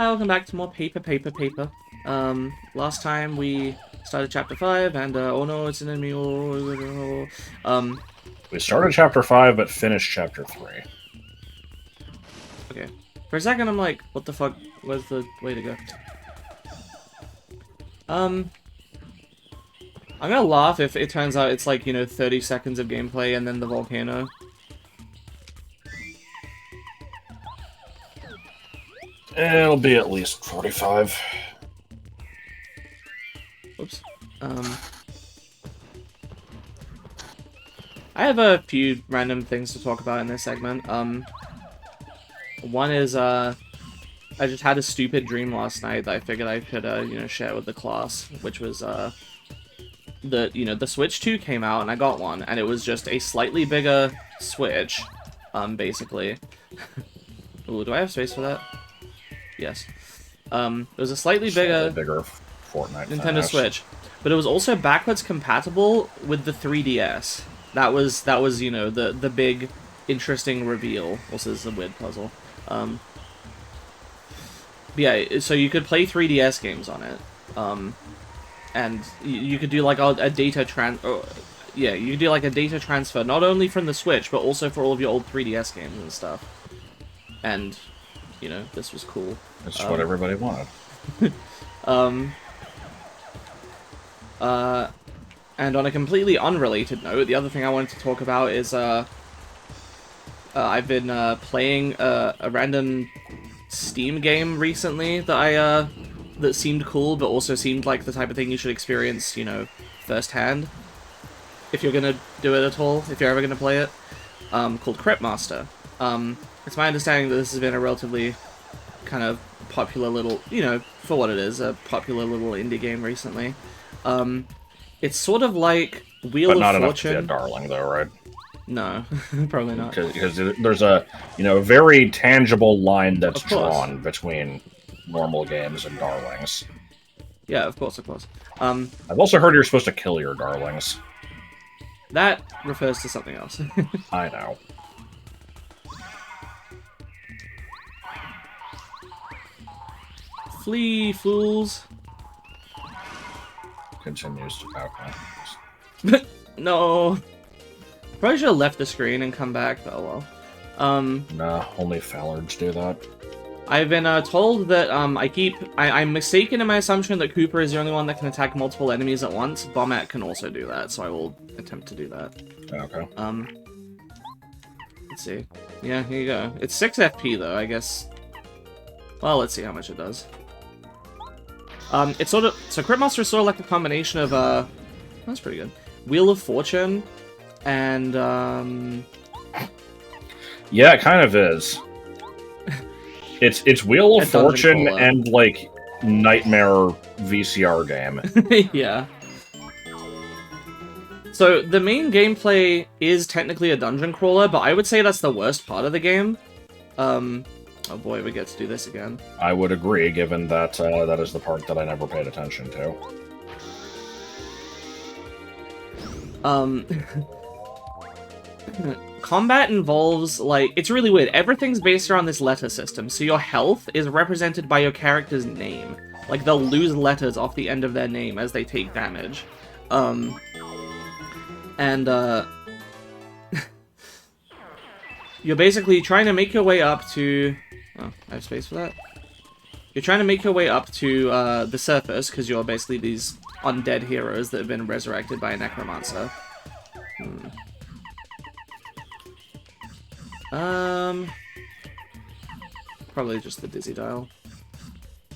Hi, welcome back to more paper. Last time we started chapter 5, and, oh no, it's an enemy, We started chapter 5, but finished chapter 3. okay. For a second, I'm like, what the fuck, where's the way to go? I'm gonna laugh if it turns out it's like, 30 seconds of gameplay and then the volcano. It'll be at least 45. Oops. I have a few random things to talk about in this segment. One is, I just had a stupid dream last night that I figured I could, share with the class, which was, the Switch 2 came out, and I got one, and it was just a slightly bigger Switch, basically. Ooh, do I have space for that? Yes. It was a slightly bigger Fortnite Nintendo Switch, but it was also backwards compatible with the 3DS. That was the big interesting reveal. Also, this is a weird puzzle. Yeah, so you could play 3DS games on it. And you could do like a data you could do like a data transfer not only from the Switch but also for all of your old 3DS games and stuff. And this was cool. That's what everybody wanted. And on a completely unrelated note, the other thing I wanted to talk about is I've been playing a random Steam game recently that that seemed cool, but also seemed like the type of thing you should experience, firsthand. If you're gonna do it at all, if you're ever gonna play it. Called Cryptmaster. It's my understanding that this has been a relatively kind of popular little, for what it is, a popular little indie game recently. It's sort of like Wheel of Fortune. But not enough to be a darling, though, right? No, probably not. Because there's a very tangible line that's drawn between normal games and darlings. Yeah, of course. I've also heard you're supposed to kill your darlings. That refers to something else. I know. Flee, fools. Continues to okay. No. Probably should have left the screen and come back, but oh well. Nah, only Fallards do that. I've been told that I'm mistaken in my assumption that Cooper is the only one that can attack multiple enemies at once. Bombette can also do that, so I will attempt to do that. Okay. Let's see. Yeah, here you go. It's 6 FP though, I guess. Well, let's see how much it does. It's so Cryptmaster is sort of like a combination of that's pretty good. Wheel of Fortune and yeah, it kind of is. It's Wheel of Fortune and like Nightmare VCR game. Yeah. So the main gameplay is technically a dungeon crawler, but I would say that's the worst part of the game. Oh boy, we get to do this again. I would agree, given that that is the part that I never paid attention to. Combat involves, like, it's really weird. Everything's based around this letter system, so your health is represented by your character's name. Like, they'll lose letters off the end of their name as they take damage. You're basically trying to make your way up to... Oh, I have space for that? You're trying to make your way up to the surface, because you're basically these undead heroes that have been resurrected by a necromancer. Probably just the dizzy dial.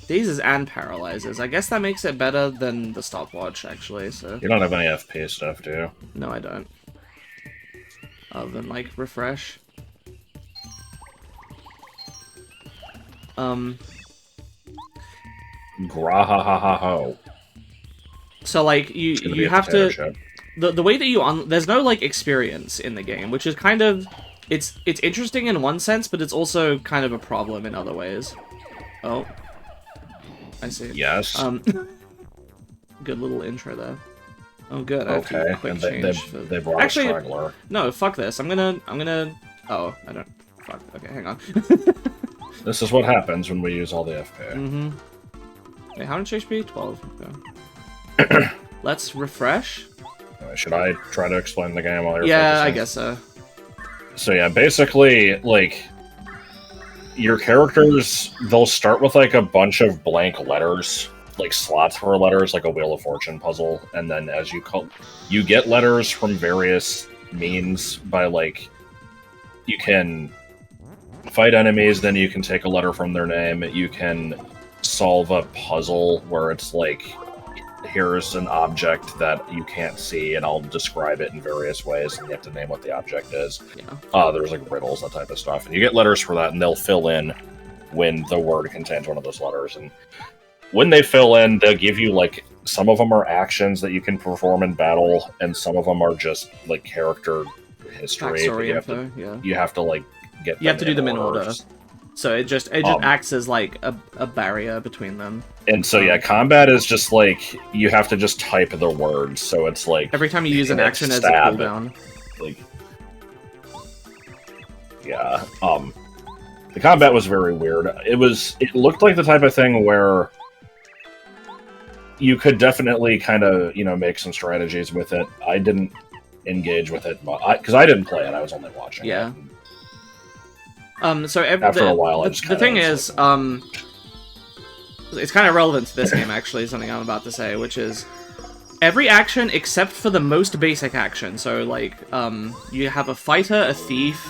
Dazes and paralyzes. I guess that makes it better than the stopwatch, actually, so... You don't have any FP stuff, do you? No, I don't. Other than, like, refresh. Grahahaho. So, like, you have to... The way that there's no, like, experience in the game, which is kind of... It's interesting in one sense, but it's also kind of a problem in other ways. Oh. I see. Yes. Good little intro there. Oh, good. Okay. Quick change they brought actually, a straggler. No, fuck this. I'm gonna... Oh, I don't... Fuck. Okay, hang on. This is what happens when we use all the FP. Mm-hmm. Wait, how much HP? 12. Okay. Let's refresh. Should I try to explain the game while you're Yeah, focusing? I guess so. So yeah, basically, like, your characters, they'll start with, like, a bunch of blank letters, like slots for letters, like a Wheel of Fortune puzzle, and then as you get letters from various means by, like, you can fight enemies, then you can take a letter from their name, you can solve a puzzle where it's like, here's an object that you can't see, and I'll describe it in various ways, and you have to name what the object is. Yeah. There's like riddles, that type of stuff, and you get letters for that, and they'll fill in when the word contains one of those letters. And when they fill in, they'll give you, like, some of them are actions that you can perform in battle, and some of them are just like character history. You have to like get. You have to do them in order. So it just acts as like a barrier between them. And so yeah, combat is just like you have to just type the words. So it's like every time you use an action as a cooldown. Like, yeah, the combat was very weird. It looked like the type of thing where you could definitely kind of, make some strategies with it. I didn't engage with it because I didn't play it. I was only watching. Yeah. It. So after a while, the thing is, it's kind of relevant to this game, actually, something I'm about to say, which is every action except for the most basic action. So, like, you have a fighter, a thief,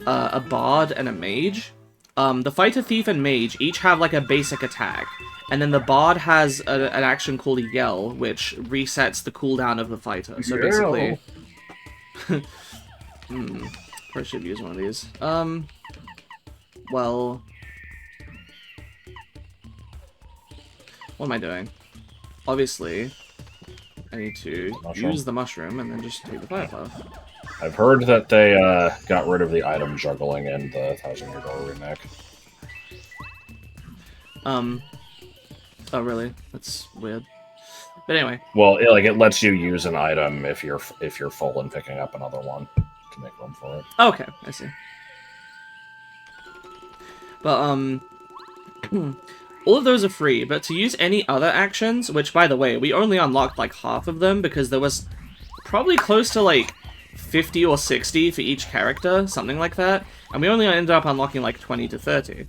a bard, and a mage. The fighter, thief, and mage each have, like, a basic attack. And then the bard has an action called Yell, which resets the cooldown of the fighter. So basically... I should use one of these. Well... What am I doing? Obviously, I need to use the mushroom and then just take the fire path. I've heard that they got rid of the item juggling in the 1000 Year Door remake. Oh really? That's weird. But anyway. Well, it lets you use an item if you're full and picking up another one to make room for it. Okay, I see. But all of those are free, but to use any other actions, which by the way, we only unlocked like half of them because there was probably close to like 50 or 60 for each character, something like that, and we only ended up unlocking like 20 to 30.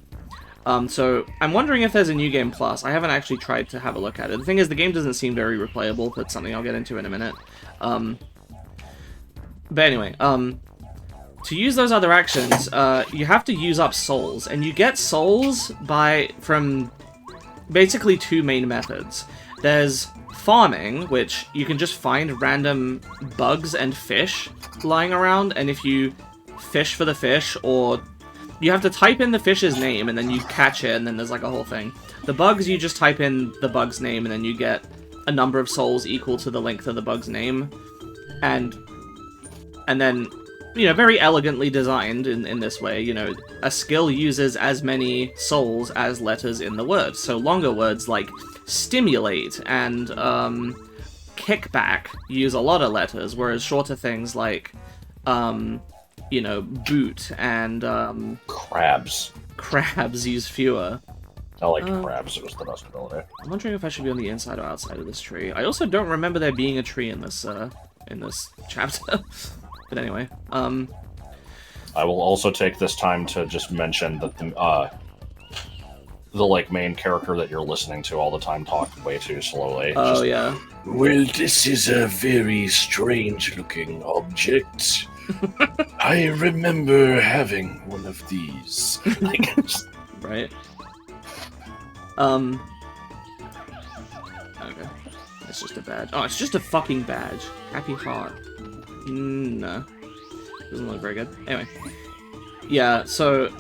So I'm wondering if there's a new game plus. I haven't actually tried to have a look at it. The thing is, the game doesn't seem very replayable. That's something I'll get into in a minute. But anyway, to use those other actions, you have to use up souls, and you get souls from basically two main methods. There's farming, which you can just find random bugs and fish lying around, and if you fish for the fish, or you have to type in the fish's name, and then you catch it, and then there's like a whole thing. The bugs, you just type in the bug's name, and then you get a number of souls equal to the length of the bug's name. And then, very elegantly designed in this way, a skill uses as many souls as letters in the word. So longer words like stimulate and kickback use a lot of letters, whereas shorter things like boot and crabs use fewer. I like crabs. It was the best ability. I'm wondering if I should be on the inside or outside of this tree. I also don't remember there being a tree in this chapter. But anyway, I will also take this time to just mention that the like main character that you're listening to all the time talked way too slowly. Oh yeah. Well, this is a very strange-looking object. I remember having one of these. Right. Okay. It's just a badge. Oh, it's just a fucking badge. Happy heart. No. Doesn't look very good. Anyway. Yeah, so...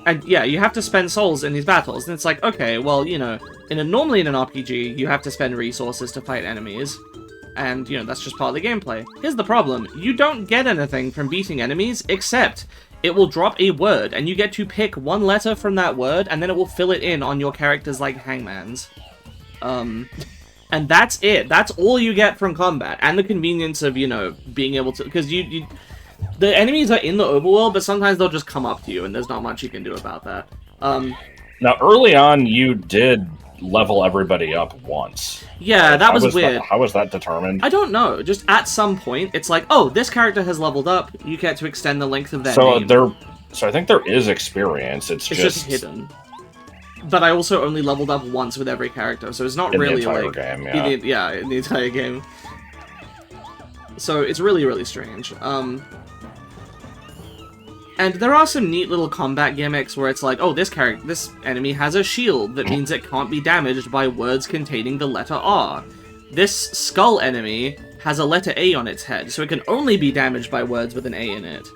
And yeah, you have to spend souls in these battles, and it's like, okay, well, normally in an RPG, you have to spend resources to fight enemies. And, that's just part of the gameplay. Here's the problem. You don't get anything from beating enemies, except it will drop a word, and you get to pick one letter from that word, and then it will fill it in on your characters like hangmans. And that's it. That's all you get from combat. And the convenience of, being able to... Because the enemies are in the overworld, but sometimes they'll just come up to you, and there's not much you can do about that. Now, early on, you did level everybody up once. Yeah, that was weird. How was that determined? I don't know. Just at some point, it's like, oh, this character has leveled up. You get to extend the length of their name. So I think there is experience. It's just hidden. But I also only leveled up once with every character, so it's not really the entire like game, in the entire game. So it's really, really strange. And there are some neat little combat gimmicks where it's like, oh, this enemy has a shield that means it can't be damaged by words containing the letter R. This skull enemy has a letter A on its head, so it can only be damaged by words with an A in it.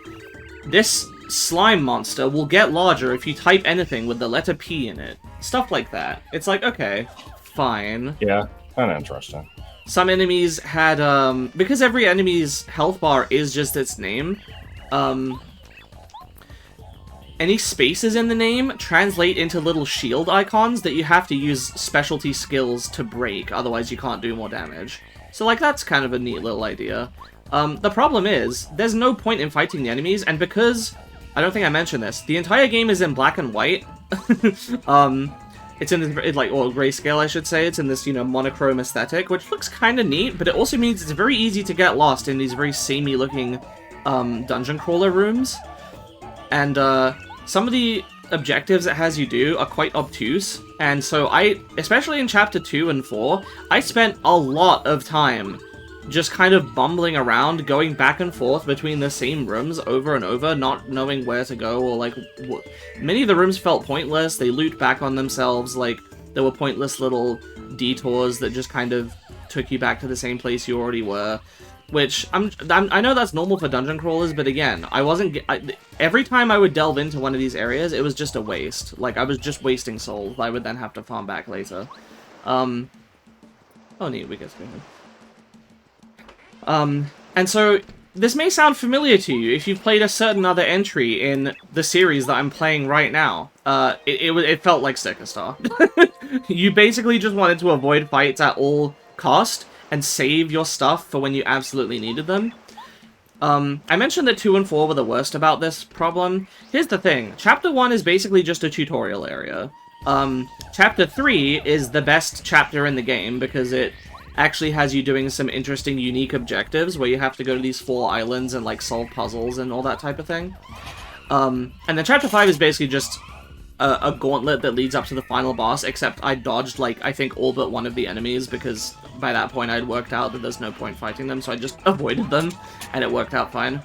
This slime monster will get larger if you type anything with the letter P in it. Stuff like that. It's like, okay, fine. Yeah, kind of interesting. Some enemies had, because every enemy's health bar is just its name, any spaces in the name translate into little shield icons that you have to use specialty skills to break, otherwise you can't do more damage. So, like, that's kind of a neat little idea. The problem is, there's no point in fighting the enemies, and because, I don't think I mentioned this, the entire game is in black and white. It's in this, like, or grayscale, I should say. It's in this, you know, monochrome aesthetic, which looks kind of neat, but it also means it's very easy to get lost in these very samey-looking dungeon crawler rooms. And, some of the objectives it has you do are quite obtuse, and so especially in Chapter 2 and 4, I spent a lot of time just kind of bumbling around, going back and forth between the same rooms over and over, not knowing where to go, or like, many of the rooms felt pointless, they looped back on themselves, like, there were pointless little detours that just kind of took you back to the same place you already were. Which, I know that's normal for dungeon crawlers, but again, every time I would delve into one of these areas, it was just a waste. Like, I was just wasting souls I would then have to farm back later. Oh neat, we get to and so, this may sound familiar to you if you've played a certain other entry in the series that I'm playing right now. It felt like Sticker Star. You basically just wanted to avoid fights at all cost, and save your stuff for when you absolutely needed them. I mentioned that 2 and 4 were the worst about this problem. Here's the thing. Chapter 1 is basically just a tutorial area. Chapter 3 is the best chapter in the game because it actually has you doing some interesting, unique objectives where you have to go to these 4 islands and, like, solve puzzles and all that type of thing. And then Chapter 5 is basically just a gauntlet that leads up to the final boss, except I dodged, like, I think all but one of the enemies, because by that point I'd worked out that there's no point fighting them, so I just avoided them, and it worked out fine.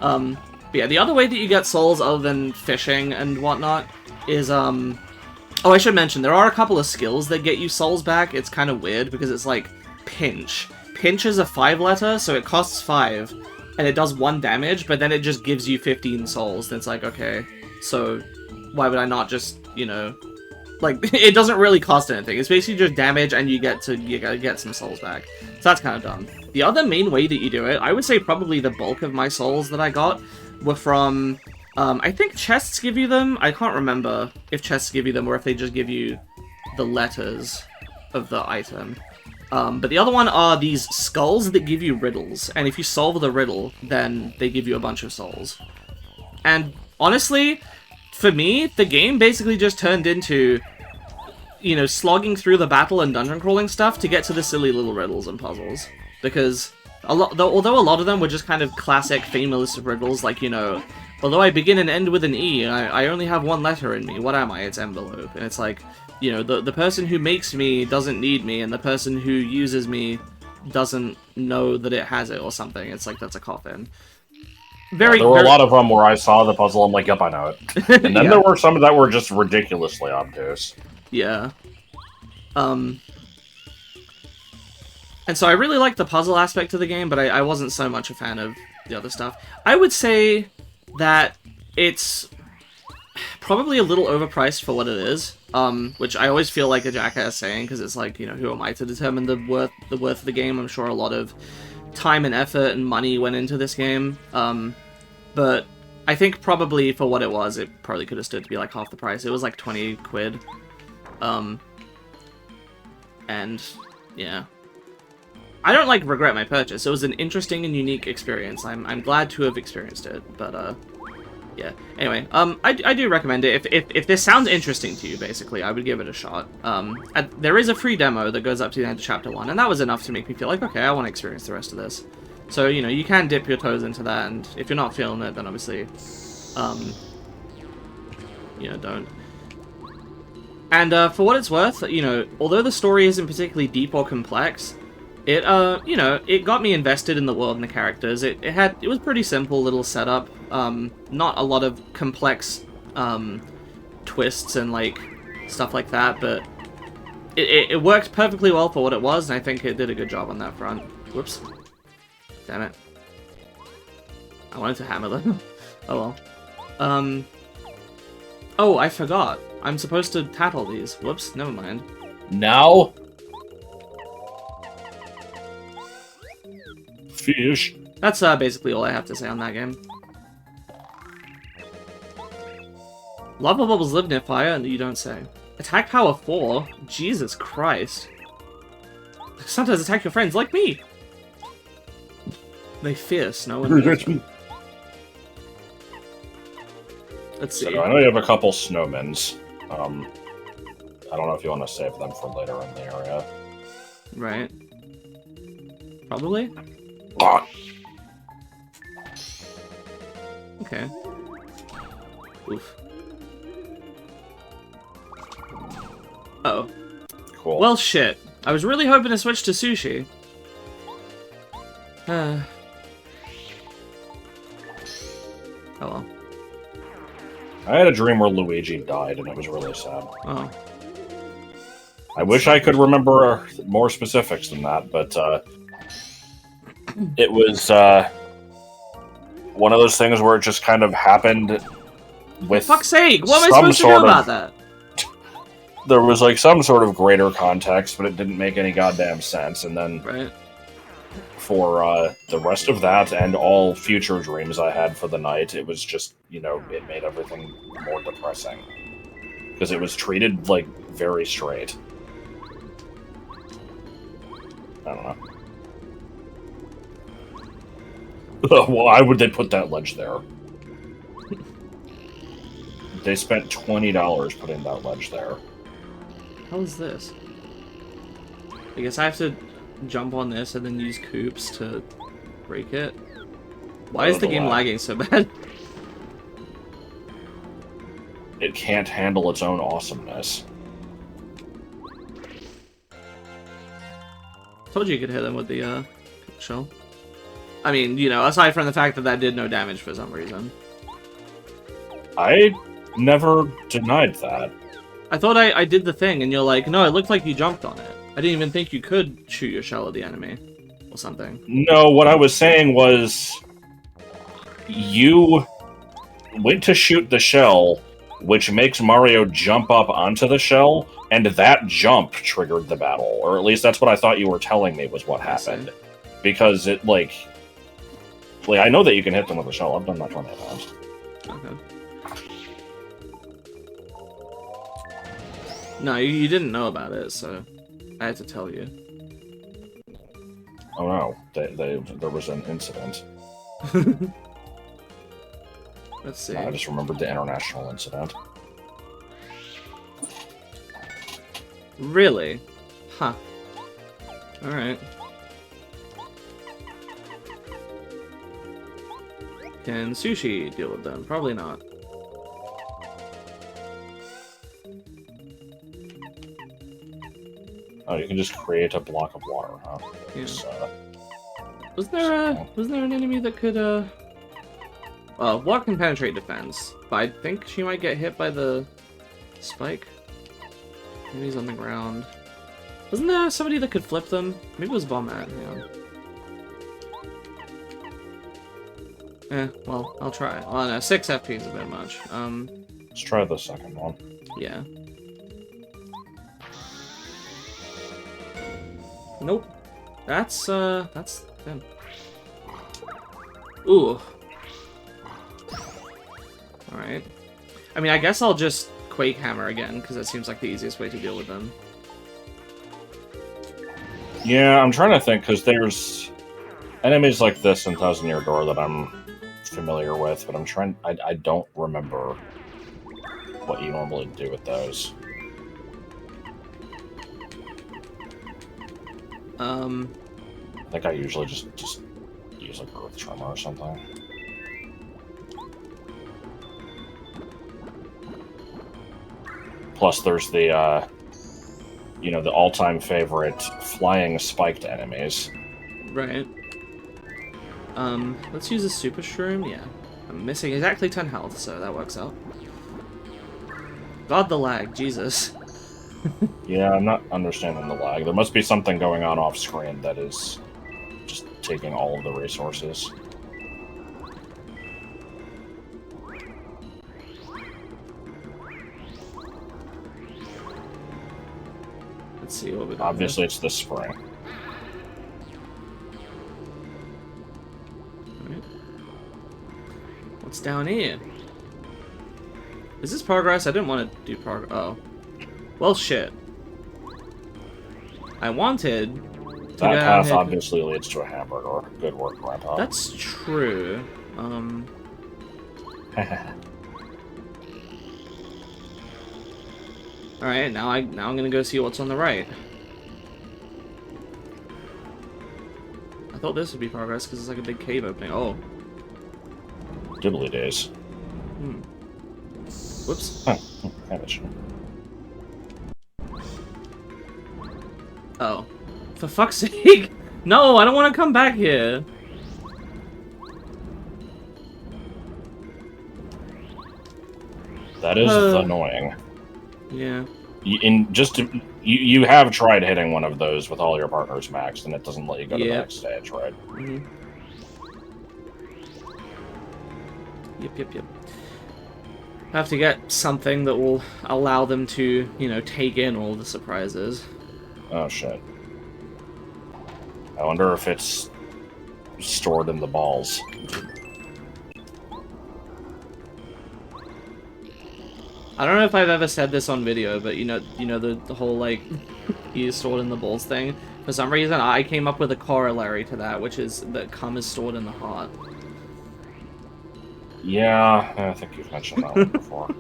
But yeah, the other way that you get souls other than fishing and whatnot is, oh, I should mention, there are a couple of skills that get you souls back. It's kind of weird, because it's like, Pinch. Pinch is a 5-letter, so it costs 5, and it does 1 damage, but then it just gives you 15 souls, and it's like, okay, so why would I not just, you know, like, it doesn't really cost anything. It's basically just damage, and you gotta get some souls back. So that's kind of dumb. The other main way that you do it, I would say probably the bulk of my souls that I got were from, I think chests give you them. I can't remember if chests give you them or if they just give you the letters of the item. But the other one are these skulls that give you riddles, and if you solve the riddle, then they give you a bunch of souls. And honestly, for me, the game basically just turned into, you know, slogging through the battle and dungeon crawling stuff to get to the silly little riddles and puzzles. Because, although a lot of them were just kind of classic, famous riddles, like, you know, although I begin and end with an E, and I only have 1 letter in me, what am I? It's envelope. And it's like, you know, the person who makes me doesn't need me, and the person who uses me doesn't know that it has it or something. It's like, that's a coffin. There were a lot of them where I saw the puzzle, I'm like, yep, I know it. And then there were some that were just ridiculously obtuse. Yeah. And so I really liked the puzzle aspect of the game, but I wasn't so much a fan of the other stuff. I would say that it's probably a little overpriced for what it is, which I always feel like a jackass saying, because it's like, you know, who am I to determine the worth of the game? I'm sure a lot of time and effort and money went into this game, but I think probably for what it was, it probably could have stood to be like half the price. It was like 20 quid, and yeah. I don't, like, regret my purchase. It was an interesting and unique experience. I'm glad to have experienced it, but, yeah. Anyway, I do recommend it. If this sounds interesting to you, basically, I would give it a shot. There is a free demo that goes up to the end of Chapter 1, and that was enough to make me feel like, okay, I want to experience the rest of this. So, you know, you can dip your toes into that, and if you're not feeling it, then obviously, you know, don't. And, for what it's worth, you know, although the story isn't particularly deep or complex, it, you know, it got me invested in the world and the characters. It was pretty simple little setup. Not a lot of complex, twists and, like, stuff like that, but it worked perfectly well for what it was, and I think it did a good job on that front. Whoops. Damn it. I wanted to hammer them. Oh well. Oh, I forgot. I'm supposed to tattle these. Whoops, never mind. Now? Fish. That's basically all I have to say on that game. Lava bubbles live near fire, and you don't say. Attack power 4? Jesus Christ. Sometimes attack your friends, like me! They fear snow and nature. Let's see. So I know you have a couple snowmans. I don't know if you want to save them for later in the area. Right. Probably? Ah. Okay. Oof. Uh-oh. Cool. Well, shit. I was really hoping to switch to sushi. Oh well. I had a dream where Luigi died, and it was really sad. Oh. I wish I could remember more specifics than that, but it was one of those things where it just kind of happened with. For fuck's sake! What am I supposed to know about that? There was like some sort of greater context, but it didn't make any goddamn sense. And then Right. for the rest of that and all future dreams I had for the night, it was just, you know, it made everything more depressing. Because it was treated, like, very straight. I don't know. Why would they put that ledge there? They spent $20 putting that ledge there. How is this? I guess I have to jump on this and then use coops to break it. Why is the game lagging so bad? It can't handle its own awesomeness. Told you could hit them with the shell. I mean, you know, aside from the fact that that did no damage for some reason. I never denied that. I thought I did the thing, and you're like, no, it looked like you jumped on it. I didn't even think you could shoot your shell at the enemy. Or something. No, what I was saying was... You went to shoot the shell, which makes Mario jump up onto the shell, and that jump triggered the battle. Or at least that's what I thought you were telling me was what happened. Because it, like, I know that you can hit them with a shell. I've done that 20 times. Okay. No, you didn't know about it, so I had to tell you. Oh no, there was an incident. Let's see. I just remembered the international incident. Really? Huh. Alright. Can sushi deal with them? Probably not. Oh, you can just create a block of water, huh? Yeah. It's, Was there an enemy that could, well, water can penetrate defense, but I think she might get hit by the spike. Maybe he's on the ground. Wasn't there somebody that could flip them? Maybe it was Bombat, yeah. Well, I'll try. Oh no, 6 FP is a bit much. let's try the second one. Yeah. Nope. That's them. Ooh. Alright. I mean, I guess I'll just Quake Hammer again, because that seems like the easiest way to deal with them. Yeah, I'm trying to think, because there's enemies like this in Thousand Year Door that I'm familiar with, but I'm trying... I don't remember what you normally do with those. I think I usually just use like Earth Tremor or something. Plus, there's the, you know, the all-time favorite flying spiked enemies. Right. Let's use a Super Shroom. Yeah. I'm missing exactly 10 health, so that works out. God, the lag. Jesus. Yeah, I'm not understanding the lag. There must be something going on off-screen that is just taking all of the resources. Let's see what we got. Obviously, it's the spring. Alright. What's down here? Is this progress? I didn't want to do progress. Oh. Well, shit. I wanted to That go path ahead. obviously leads to a hamburger. Good work, Grandpa. That's true. Alright, now I'm gonna go see what's on the right. I thought this would be progress because it's like a big cave opening. Oh. Dibbly days. Hmm. Whoops. Huh. Damage. Oh. For fuck's sake! No, I don't want to come back here! That is annoying. Yeah. You have tried hitting one of those with all your partners maxed, and it doesn't let you go to the Yep. next stage, right? Mm-hmm. Yep. Have to get something that will allow them to, you know, take in all the surprises. Oh shit. I wonder if it's stored in the balls. I don't know if I've ever said this on video, but you know the whole like you stored in the balls thing. For some reason, I came up with a corollary to that, which is that cum is stored in the heart. Yeah, I think you've mentioned that one before.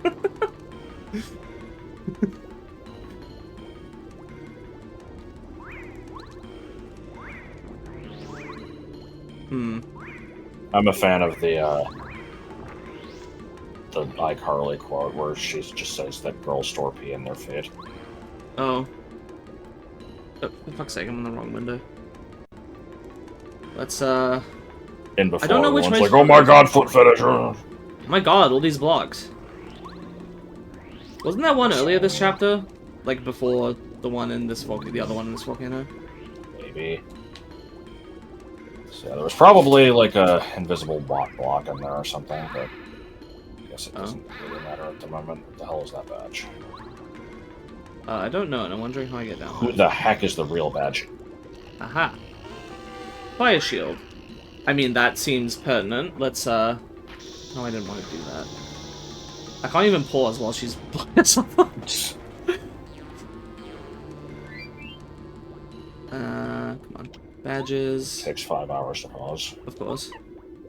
I'm a fan of the iCarly quote where she just says that girls store pee in their feet. Oh. Oh, for fuck's sake, I'm in the wrong window. Let's, In before I don't know which everyone's way like, oh my god, foot fetish! Oh my god, all these blocks. Wasn't there one earlier this chapter? Like, before the one in this volcano, the other one in this volcano? Maybe. So yeah, there was probably like a invisible block in there or something, but I guess it doesn't really matter at the moment. What the hell is that badge? I don't know, and I'm wondering how I get down. Who the heck is the real badge? Aha. Fire shield. I mean, that seems pertinent. Let's, No, I didn't want to do that. I can't even pause while she's blowing us up. Come on. Badges. Takes 5 hours to pause. Of course.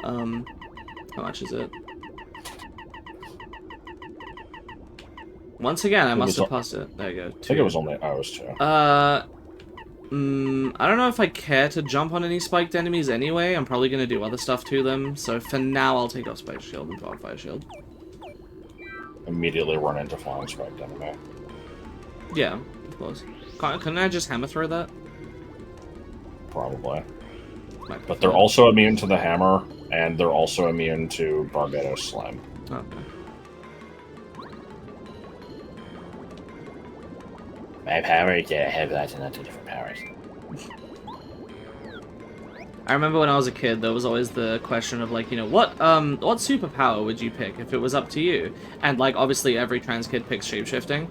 How much is it? Once again, I must have passed it. There you go. I think it was only hours too. I don't know if I care to jump on any spiked enemies anyway. I'm probably going to do other stuff to them. So for now, I'll take off Spike Shield and drop Fire Shield. Immediately run into flying spiked enemy. Yeah, of course. Couldn't I just hammer throw that? Probably. But they're also immune to the hammer, and they're also immune to Barbados Slime. Okay. My powers have lots of different powers. I remember when I was a kid, there was always the question of, like, you know, what superpower would you pick if it was up to you? And, like, obviously every trans kid picks shapeshifting.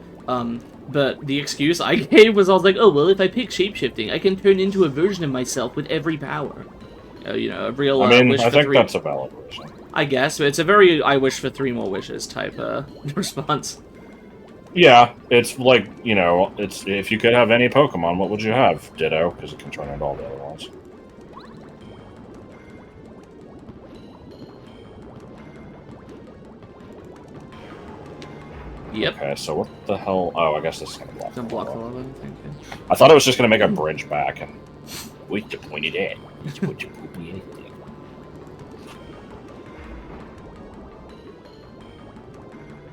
But the excuse I gave was I was like, oh, well, if I pick shapeshifting, I can turn into a version of myself with every power. You know, a real, I mean, wish I for think three... that's a valid reason. I guess, but it's a very I wish for 3 more wishes type, response. Yeah, it's like, you know, it's if you could have any Pokemon, what would you have? Ditto, because it can turn into all the other ones. Yep. Okay, so what the hell? Oh, I guess this is gonna block. Gonna block the lava, thank you. I thought it was just gonna make a bridge back, and what's the point of that? What's the point of anything?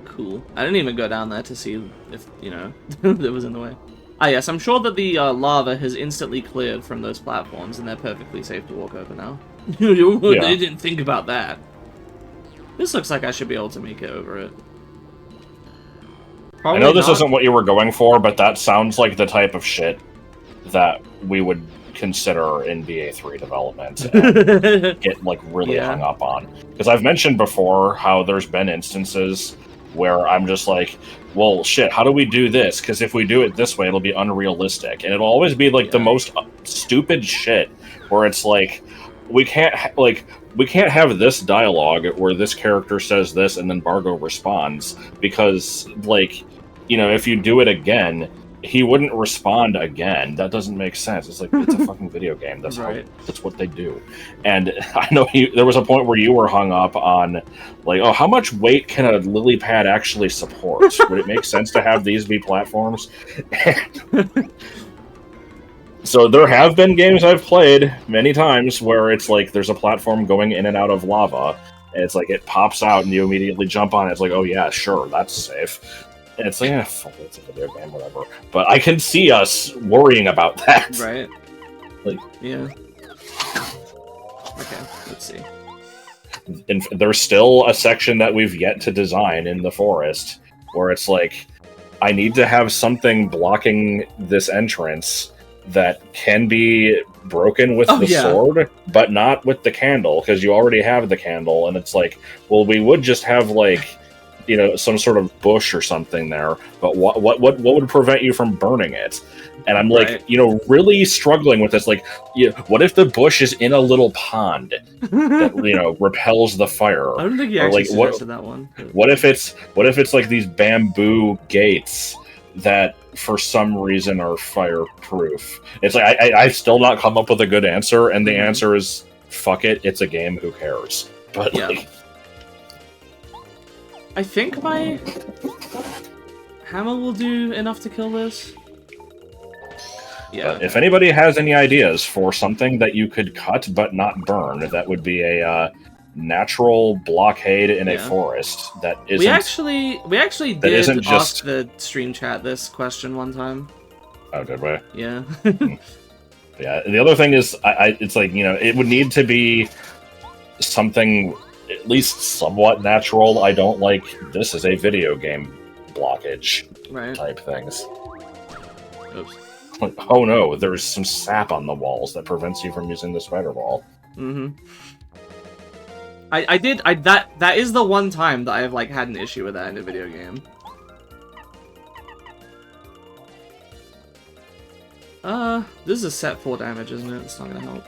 Cool. I didn't even go down there to see if, you know, it was in the way. Ah yes, I'm sure that the lava has instantly cleared from those platforms and they're perfectly safe to walk over now. They didn't think about that. This looks like I should be able to make it over it. Probably I know this not. isn't what you were going for, but that sounds like the type of shit that we would consider in BA3 development and get like really hung up on. Because I've mentioned before how there's been instances where I'm just like, well, shit, how do we do this? Because if we do it this way, it'll be unrealistic. And it'll always be like the most stupid shit where it's like, we can't have this dialogue where this character says this and then Bargo responds because, like, you know, if you do it again, he wouldn't respond again. That doesn't make sense. It's like, it's a fucking video game. That's right. That's what they do. And I know there was a point where you were hung up on, like, oh, how much weight can a lily pad actually support? Would it make sense to have these be platforms? So there have been games I've played many times where it's like there's a platform going in and out of lava, and it's like it pops out and you immediately jump on it. It's like, oh yeah, sure, that's safe. And it's like, fuck, it's a video game, whatever. But I can see us worrying about that. Right. Like, yeah. Okay, let's see. And there's still a section that we've yet to design in the forest where it's like, I need to have something blocking this entrance that can be broken with the sword, but not with the candle, because you already have the candle, and it's like, well, we would just have, like, you know, some sort of bush or something there, but what would prevent you from burning it? And I'm like, you know, really struggling with this. Like, what if the bush is in a little pond that, you know, repels the fire? I don't think you actually suggested that one. What if it's like these bamboo gates that for some reason are fireproof? It's like I've still not come up with a good answer, and the answer is fuck it, it's a game, who cares? But like, I think my hammer will do enough to kill this. Yeah. But if anybody has any ideas for something that you could cut but not burn, that would be a natural blockade in a forest that isn't. We actually did ask the stream chat this question one time. Oh, did we? Yeah. Yeah. The other thing is, it's like, you know, it would need to be something at least somewhat natural. I don't like this is a video game blockage type things. Oops. Like, oh no, there's some sap on the walls that prevents you from using the spider ball. Mm-hmm. That is the one time that I've like had an issue with that in a video game. This is a set 4 damage, isn't it? It's not gonna help.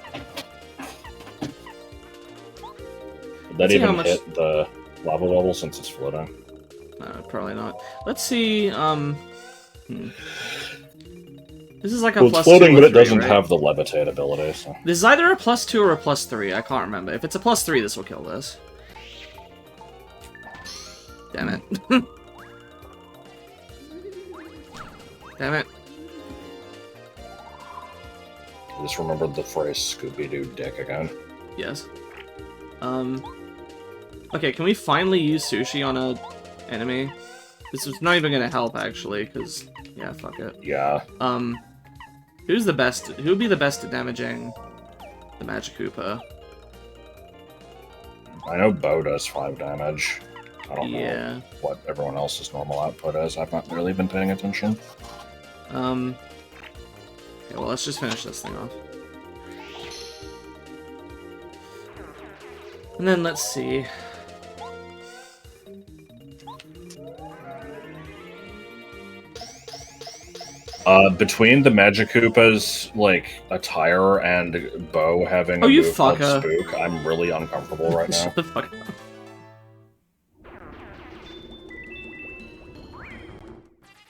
Would that even hit the lava level since it's floating? No, probably not. Let's see, This is like a plus 2 or 3, it's floating, but it doesn't have the levitate ability, so... This is either a plus 2 or a plus 3, I can't remember. If it's a plus 3, this will kill this. Damn it. Damn it. I just remembered the phrase Scooby-Doo dick again. Yes. Okay, can we finally use sushi on a enemy? This is not even gonna help, actually, because... Yeah, fuck it. Yeah. Who's the best? Who would be the best at damaging the Magikoopa? I know Bo does 5 damage. I don't know what everyone else's normal output is. I've not really been paying attention. Okay, well, let's just finish this thing off. And then let's see. Between the Magikoopa's, like, attire and Bo having a move called Spook, I'm really uncomfortable right now. Shut the fuck up.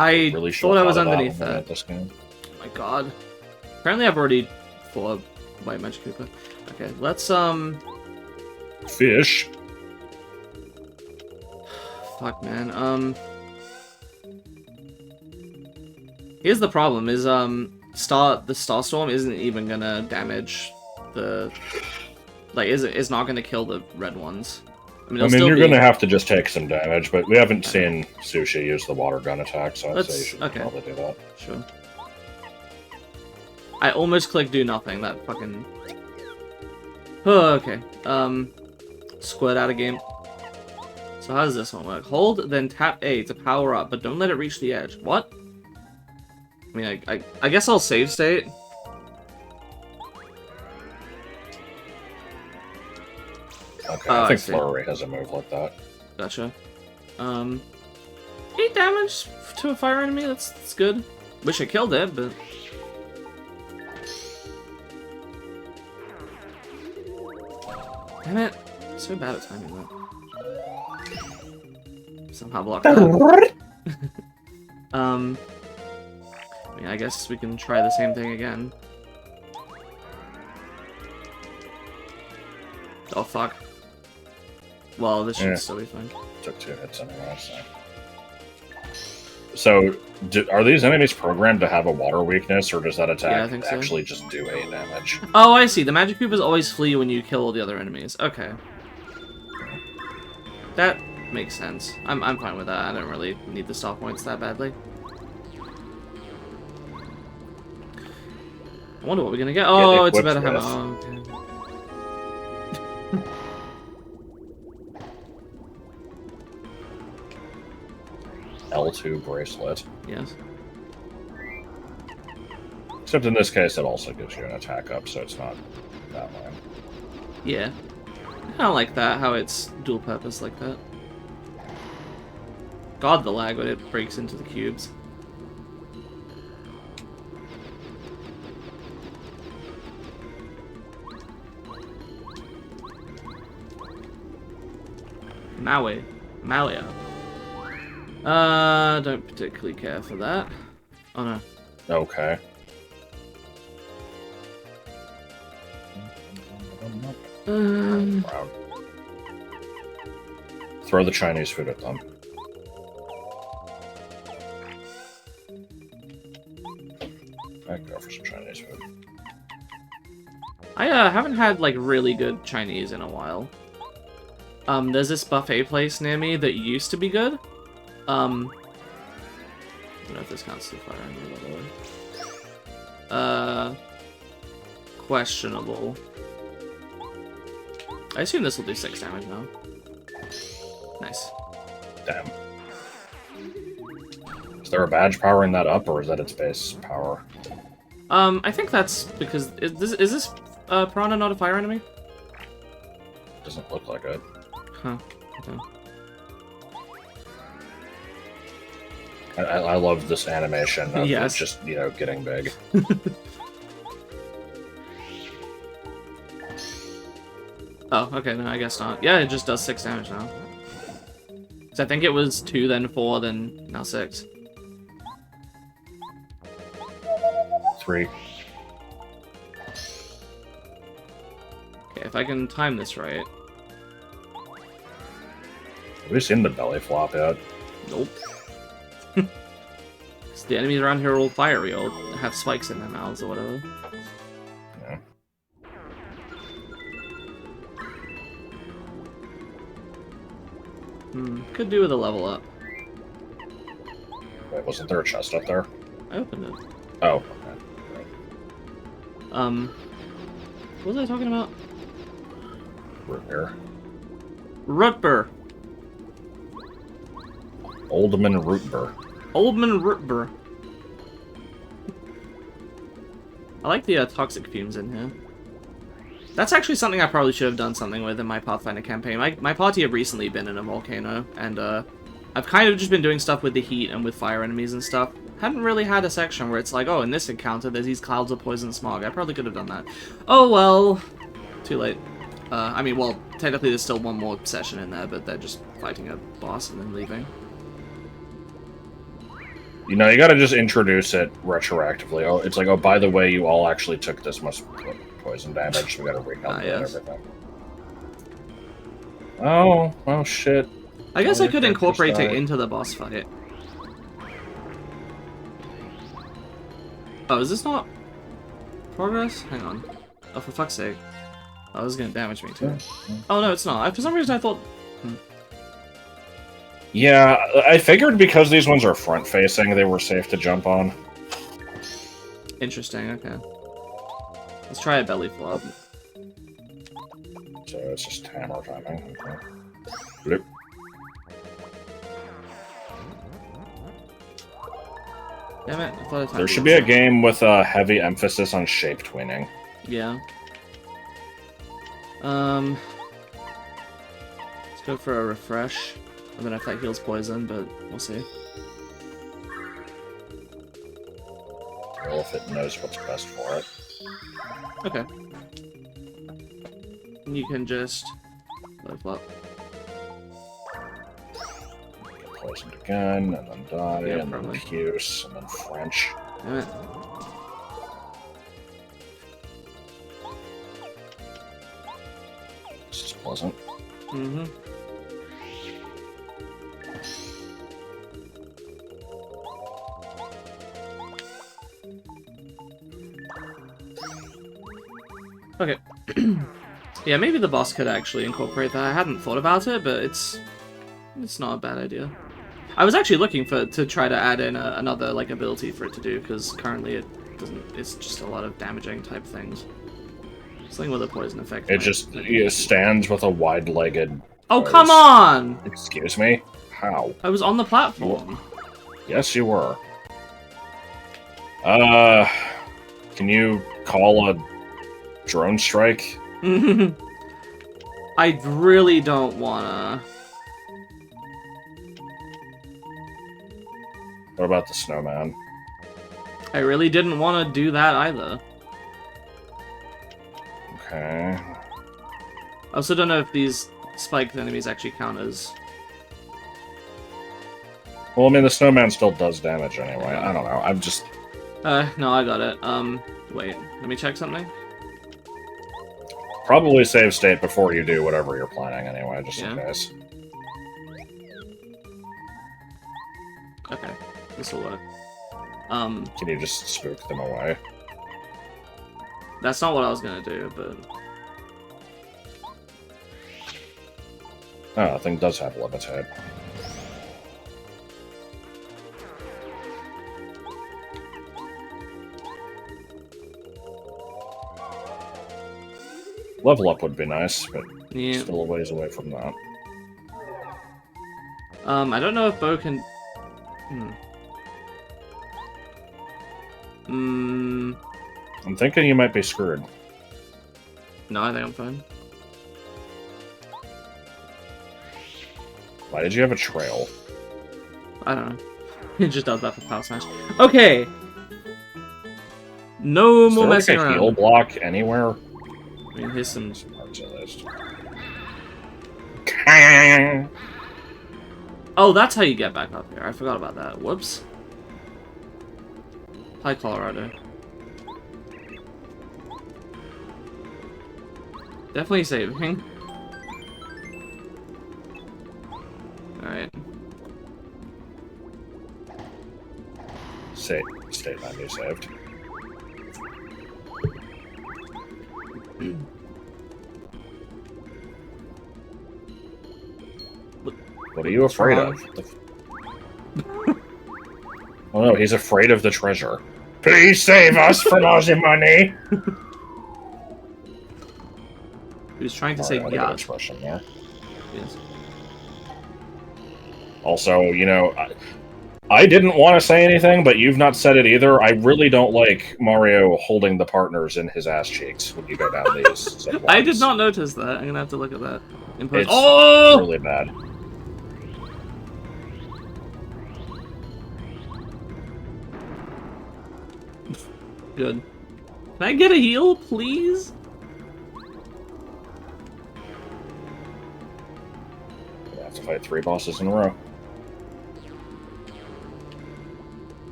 I Really thought I was thought of underneath when I that. made this game. Oh my god. Apparently I've already fought a white magic Koopa. Okay, let's, Fish. fuck, man, here's the problem, is, the Starstorm isn't even gonna damage the... Like, it's not gonna kill the red ones. I mean, You're gonna have to just take some damage, but we haven't seen Sushi use the water gun attack, so I'd say you should probably do that. Sure. I almost clicked do nothing, that fucking... Oh, okay. Squirt out of game. So how does this one work? Hold, then tap A to power up, but don't let it reach the edge. What? I mean, I guess I'll save state. Okay, I think Flurry has a move like that. Gotcha. 8 damage to a fire enemy, that's good. Wish I killed it, but... Damn it. So bad at timing that. Somehow blocked that. I mean, I guess we can try the same thing again. Oh, fuck. Well, this should still be fine. Took 2 hits anyway, so... are these enemies programmed to have a water weakness, or does that attack actually just do 8 damage? Oh, I see. The magic Koopas always flee when you kill all the other enemies. Okay. That makes sense. I'm fine with that. I don't really need the stop points that badly. I wonder what we're gonna get. Oh, it's a better hammer. Oh, okay. L2 bracelet. Yes. Except in this case, it also gives you an attack up, so it's not that lame. Yeah. I kinda like that, how it's dual purpose like that. God, the lag when it breaks into the cubes. Maui. Malia. Don't particularly care for that. Oh no. Okay. Throw the Chinese food at them. I'd go for some Chinese food. I haven't had like really good Chinese in a while. There's this buffet place near me that used to be good. I don't know if this counts as fire emblem, by the way. Questionable. I assume this will do 6 damage now. Nice. Damn. Is there a badge powering that up, or is that its base power? I think that's because... Is this Piranha not a fire enemy? Doesn't look like it. Huh. Okay. I love this animation of yes. it just, you know, getting big. Oh, okay, no, I guess not. Yeah, it just does 6 damage now. So I think it was 2, then 4, then now 6. 3. Okay, if I can time this right. Have we seen the belly flop yet? Nope. The enemies around here are all fiery or have spikes in their mouths or whatever. Yeah. Could do with a level up. Wait, wasn't there a chest up there? I opened it. Oh, okay. Right. What was I talking about? Root beer. Rootber. Oldman Rootber. Oldman Rootber. I like the toxic fumes in here. That's actually something I probably should have done something with in my Pathfinder campaign. My party have recently been in a volcano, and I've kind of just been doing stuff with the heat and with fire enemies and stuff. Hadn't really had a section where it's like, oh, in this encounter there's these clouds of poison smog. I probably could have done that. Oh well. Too late. I mean, well, technically there's still one more session in there, but they're just fighting a boss and then leaving. You know, you gotta just introduce it retroactively. Oh, it's like, oh, by the way, you all actually took this much poison damage. We gotta recalculate everything. Oh shit. I guess I could incorporate it into the boss fight. Oh, is this not progress? Hang on. Oh, for fuck's sake. Oh, this is gonna damage me too. Oh no, it's not. For some reason I thought... Yeah, I figured because these ones are front-facing, they were safe to jump on. Interesting, okay. Let's try a belly flop. So it's just hammer timing. Okay. Bloop. Damn it, I thought I There should be a game with a heavy emphasis on shape tweening. Yeah. Let's go for a refresh. I don't know if that heals poison, but we'll see. Well, if it knows what's best for it. Okay. You can just belly flop. Get poisoned again, and then die, Yeah, and probably. then Puce, and then French. Damn it. This is pleasant. Mm-hmm. Okay. Yeah, maybe the boss could actually incorporate that. I hadn't thought about it, but it's not a bad idea. I was actually looking to try to add in another like ability for it to do, because currently it doesn't. It's just a lot of damaging type things. Something with a poison effect. It just stands with a wide-legged... Oh, come on! Excuse me? How? I was on the platform. Yes, you were. Can you call a drone strike? I really don't wanna. What about the snowman? I really didn't want to do that either. Okay. I also don't know if these spiked enemies actually count as... Well, I mean, the snowman still does damage anyway. I don't know. I'm just... no, I got it. Wait. Let me check something. Probably save state before you do whatever you're planning anyway, just in case. Okay. This will work. Can you just spook them away? That's not what I was gonna do, but... Oh, that thing does have levitate. Level up would be nice, but yeah. Still a ways away from that. I don't know if Bo can... I'm thinking you might be screwed. No, I think I'm fine. Why did you have a trail? I don't know. It just does that for Power Smash. Okay! No more messing like a around. heal block anywhere? I mean, here's some... Oh, that's how you get back up here. I forgot about that. Whoops. Hi, Colorado. Definitely saving. Alright. State menu saved. What are you afraid of? Oh no, he's afraid of the treasure. Please save us from all the money! He was trying to say yeah. yeah. Yes. Also, you know, I didn't want to say anything, but you've not said it either. I really don't like Mario holding the partners in his ass cheeks when you go down these. I did not notice that. I'm gonna have to look at that. It's really bad. Good. Can I get a heal, please? I have to fight 3 bosses in a row.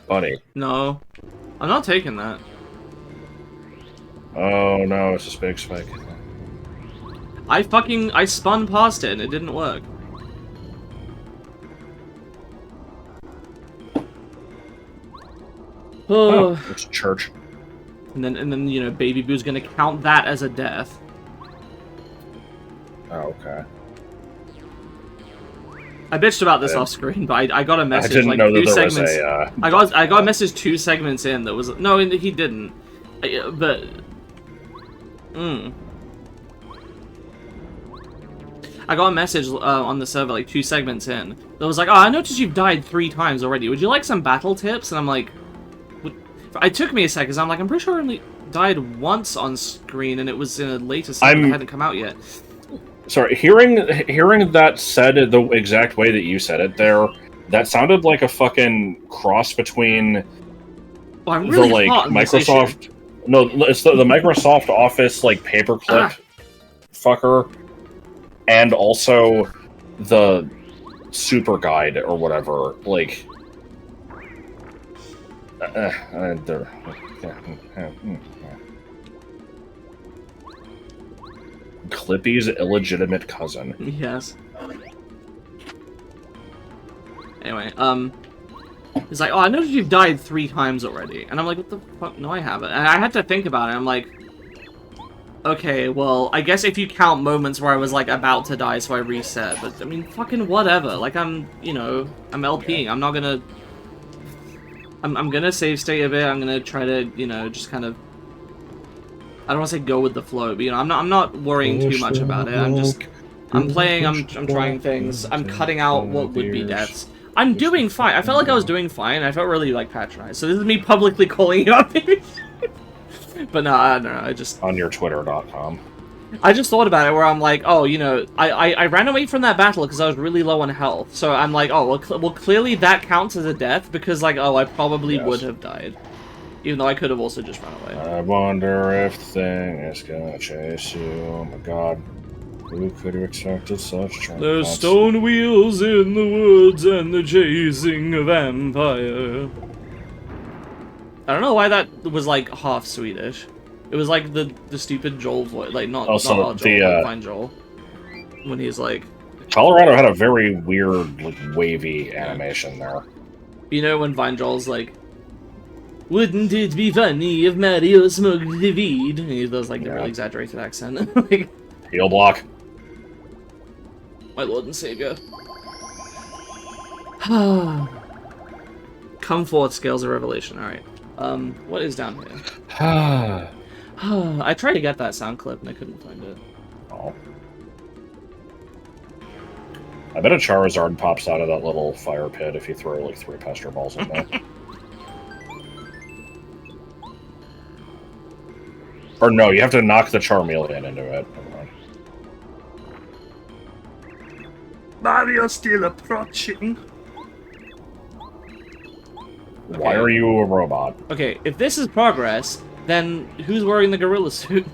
Buddy. No. I'm not taking that. Oh no, it's this big spike. I spun past it and it didn't work. Oh, it's a church. And then you know, Baby Boo's gonna count that as a death. Oh, okay. I bitched about this off screen, but I got a message I didn't like know that two there segments. was a, I got a message 2 segments in that was no, he didn't. But I got a message on the server like 2 segments in that was like, "Oh, I noticed you've died 3 times already. Would you like some battle tips?" And I'm like, it took me a second. Cause I'm like, I'm pretty sure I only died once on screen, and it was in a later segment that hadn't come out yet. Sorry, hearing that said the exact way that you said it there, that sounded like a fucking cross between Well, I'm really the like hot on this Microsoft. issue. No, it's the Microsoft Office like paperclip fucker, and also the Super Guide or whatever. Like, Clippy's illegitimate cousin. Yes. Anyway, he's like, "Oh, I noticed you've died 3 times already," and I'm like, "What the fuck? No, I haven't." And I had to think about it. I'm like, okay, well, I guess if you count moments where I was like about to die, so I reset. But I mean, fucking whatever. Like I'm, you know, I'm LPing. I'm not gonna. I'm gonna save state a bit. I'm gonna try to, you know, just kind of. I don't want to say go with the flow, but you know, I'm not worrying too much about it. I'm playing. I'm trying things. I'm cutting out what would be deaths. I'm doing fine. I felt like I was doing fine. I felt really like patronized. So this is me publicly calling you out, baby. But no, I don't know. I just On your Twitter.com. I just thought about it where I'm like, oh, you know, I ran away from that battle because I was really low on health. So I'm like, oh, well, clearly that counts as a death because, like, oh, I probably would have died. Even though I could have also just run away. I wonder if the thing is gonna chase you. Oh my god. Who could have expected such a There's stone wheels in the woods and they're chasing a vampire. I don't know why that was, like, half Swedish. It was like the stupid Joel voice, like not Joel, like Fine Joel, when he's like. Colorado had a very weird, like, wavy animation there. You know when Vine Joel's like, "Wouldn't it be funny if Mario smoked the weed?" And he does like the really exaggerated accent. Like, Heal block. my lord and savior. Come forth, Scales of Revelation. All right. What is down here? I tried to get that sound clip and I couldn't find it. Oh. I bet a Charizard pops out of that little fire pit if you throw like 3 Pester Balls in there. Or no, you have to knock the Charmeleon into it. Never mind. Mario's still approaching. Why are you a robot? Okay, if this is progress, then who's wearing the gorilla suit?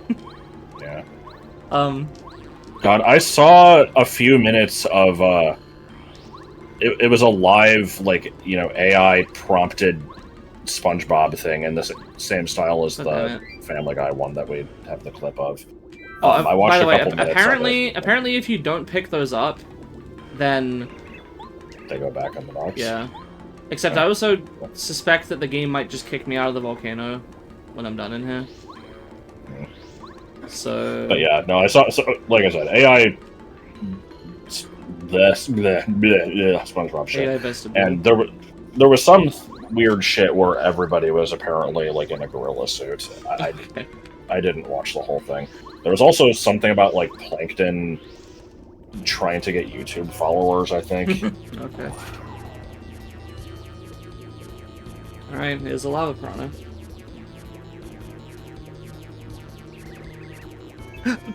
Yeah. God, I saw a few minutes of, it was a live, like, you know, AI prompted SpongeBob thing in the same style as the Family Guy one that we have the clip of. I watched by the way, a couple minutes of it. apparently if you don't pick those up, then... They go back in the box. Yeah. Except I also suspect that the game might just kick me out of the volcano when I'm done in here. So... But yeah, no, I saw, so, like I said, AI... SpongeBob shit. AI vestibule. And there was some weird shit where everybody was apparently, like, in a gorilla suit. I didn't watch the whole thing. There was also something about, like, Plankton trying to get YouTube followers, I think. Okay. Alright, here's a lava piranha.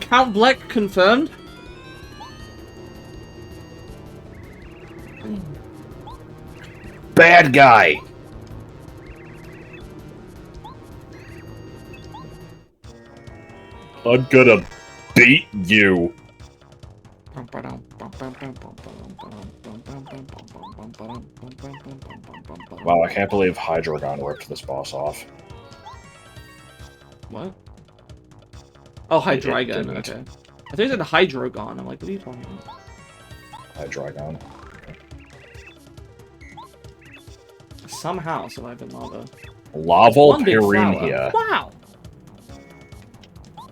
Count Black confirmed? Bad guy! I'm gonna beat you. Wow, I can't believe Hydreigon ripped this boss off. What? Oh, It Hydreigon, didn't. okay. I think it said Hydrogon. I'm like, what are you talking about? Hydreigon. Somehow survived in lava. Laval One big flower. Pyrenhea. Wow!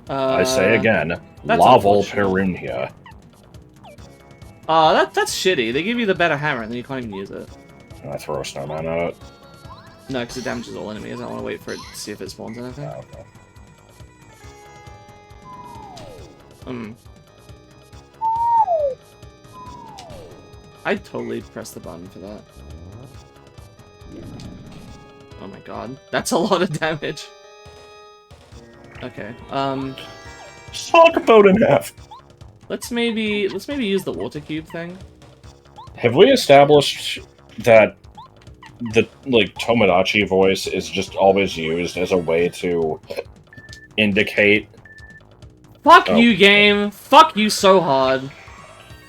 I say again, that's Laval unfortunate. Pyrenhea. That's shitty. They give you the better hammer and then you can't even use it. Can I throw a snowman at it? No, because it damages all enemies. I want to wait for it to see if it spawns anything. Oh, okay. I'd totally press the button for that. Oh my god. That's a lot of damage. Okay, Sonic about in half. let's maybe use the water cube thing. Have we established that the Tomodachi voice is just always used as a way to indicate? Fuck Oh. you, game! Fuck you so hard.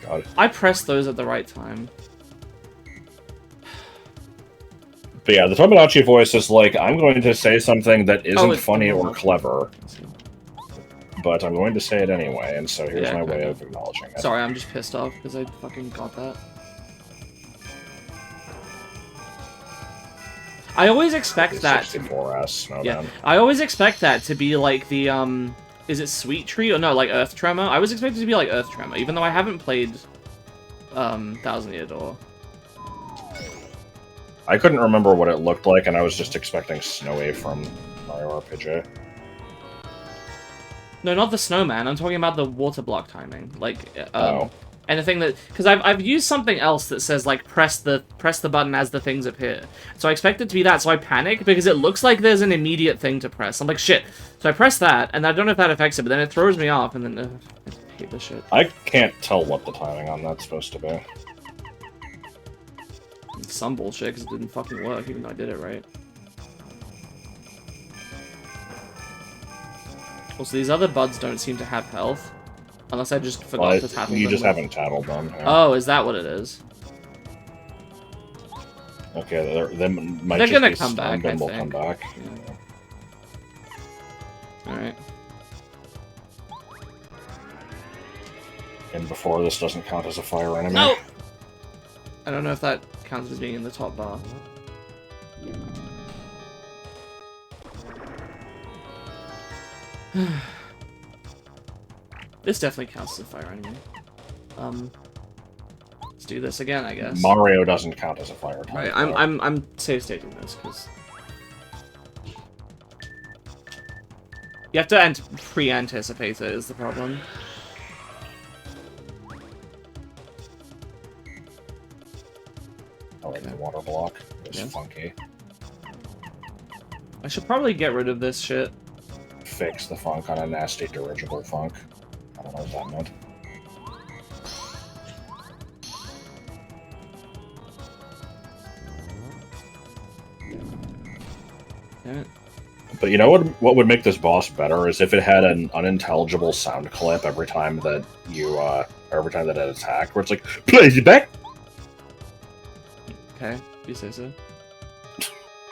God. I pressed those at the right time. But yeah, the Tomodachi voice is like, I'm going to say something that isn't it's funny the or normal. clever, but I'm going to say it anyway, and so here's Yeah, my way okay. of acknowledging it. Sorry, I'm just pissed off because I fucking got that. I always expect that to 64S Snowman. Yeah, I always expect that to be like the, is it Sweet Tree? Or no, like Earth Tremor? I always expect it to be like Earth Tremor, even though I haven't played, Thousand Year Door. I couldn't remember what it looked like, and I was just expecting Snowy from Mario RPG. No, not the snowman, I'm talking about the water block timing. Like, Oh. and the thing that, because I've used something else that says, like, press the button as the things appear. So I expect it to be that, so I panic, because it looks like there's an immediate thing to press. I'm like, shit. So I press that, and I don't know if that affects it, but then it throws me off, and then, I hate this shit. I can't tell what the timing on that's supposed to be. It's some bullshit, because it didn't fucking work, even though I did it right. Also, these other buds don't seem to have health. Unless I just forgot to tattle them. You just with- haven't tattled them. Yeah. Oh, is that what it is? Okay, they might They're just gonna be come back, stunned and I will come think. back. Yeah. Alright. And before, this doesn't count as a fire enemy. No! I don't know if that counts as being in the top bar. This definitely counts as a fire enemy. Let's do this again, I guess. Mario doesn't count as a fire type. Right, though. I'm safe stating this because you have to pre-anticipate it is the problem. I like the water block. It's Yeah. funky. I should probably get rid of this shit. Fix the funk on a nasty dirigible funk. I don't know what that meant. Damn it. But you know what would make this boss better is if it had an unintelligible sound clip every time that you every time that it attacked, where it's like, "Plays it back." Okay, if you say so.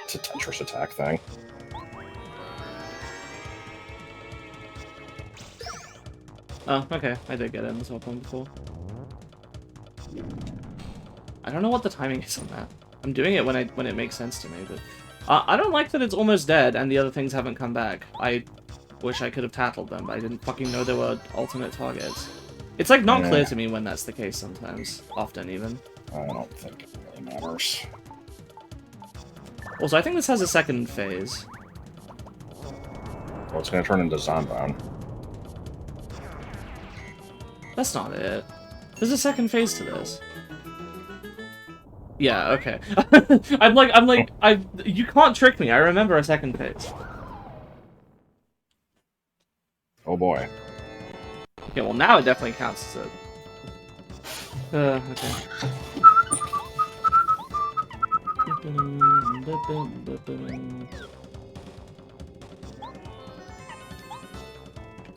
It's a Tetris attack thing. Oh, okay. I did get it in this one before. I don't know what the timing is on that. I'm doing it when it makes sense to me, but I don't like that it's almost dead and the other things haven't come back. I wish I could have tattled them, but I didn't fucking know there were alternate targets. It's like not clear to me when that's the case sometimes, often even. I don't think it really matters. Also, I think this has a second phase. Well, it's going to turn into Zonbound. That's not it. There's a second phase to this. Yeah, okay. You can't trick me. I remember a second phase. Oh boy. Okay, well now it definitely counts as it. Okay.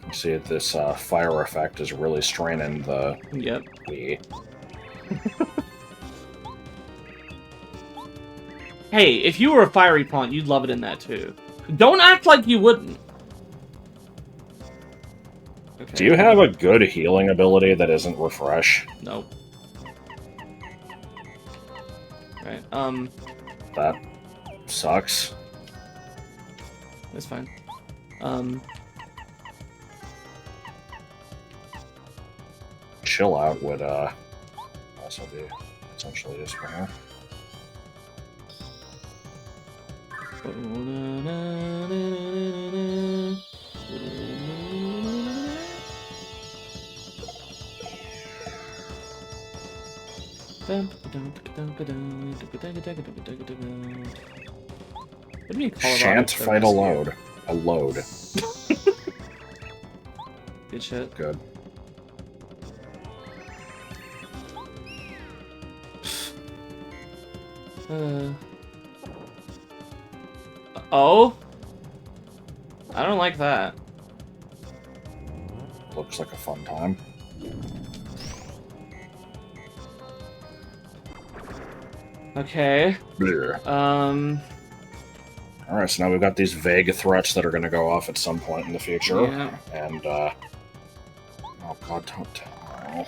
You see, this fire effect is really straining the Yep. Wii. Hey, if you were a fiery plant, you'd love it in that too. Don't act like you wouldn't. Okay. Do you have a good healing ability that isn't refresh? Nope. Right. That sucks. That's fine. Chill out would also be essentially useful. Huh? What do you mean Colorado? Shan't fight a load. A load. Good shit. Good. Oh? I don't like that. Looks like a fun time. Okay. Blech. Alright, so now we've got these vague threats that are going to go off at some point in the future. Yeah. And, oh god, don't tell.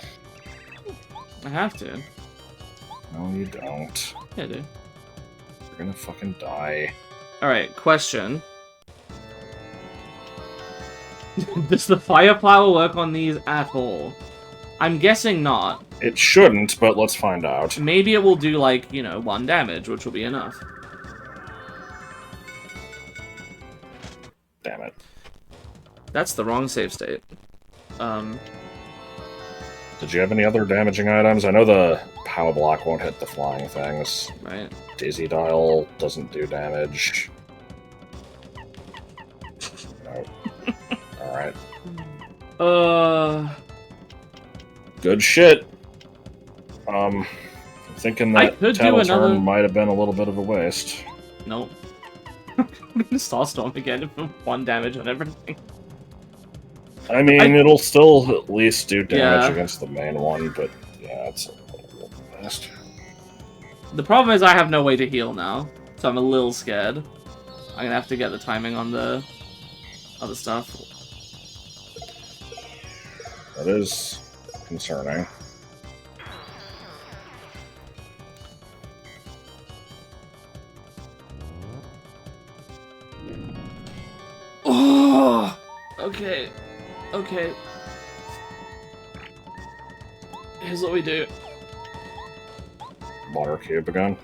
I have to. No, you don't. Yeah, dude. You're gonna fucking die. Alright, question. Does the firepower work on these at all? I'm guessing not. It shouldn't, but let's find out. Maybe it will do, like, 1 damage, which will be enough. Damn it. That's the wrong save state. Did you have any other damaging items? I know the power block won't hit the flying things. Right. Daisy Dial doesn't do damage. No. Alright. Good shit. I'm thinking that Tattle Turn might have been a little bit of a waste. Nope. I'm gonna Starstorm again for 1 damage on everything. I mean, it'll still at least do damage Yeah. against the main one, but yeah, it's a little best. The problem is I have no way to heal now, so I'm a little scared. I'm gonna have to get the timing on the other stuff. That is concerning. Oh! Okay. Okay. Here's what we do. Water cube again?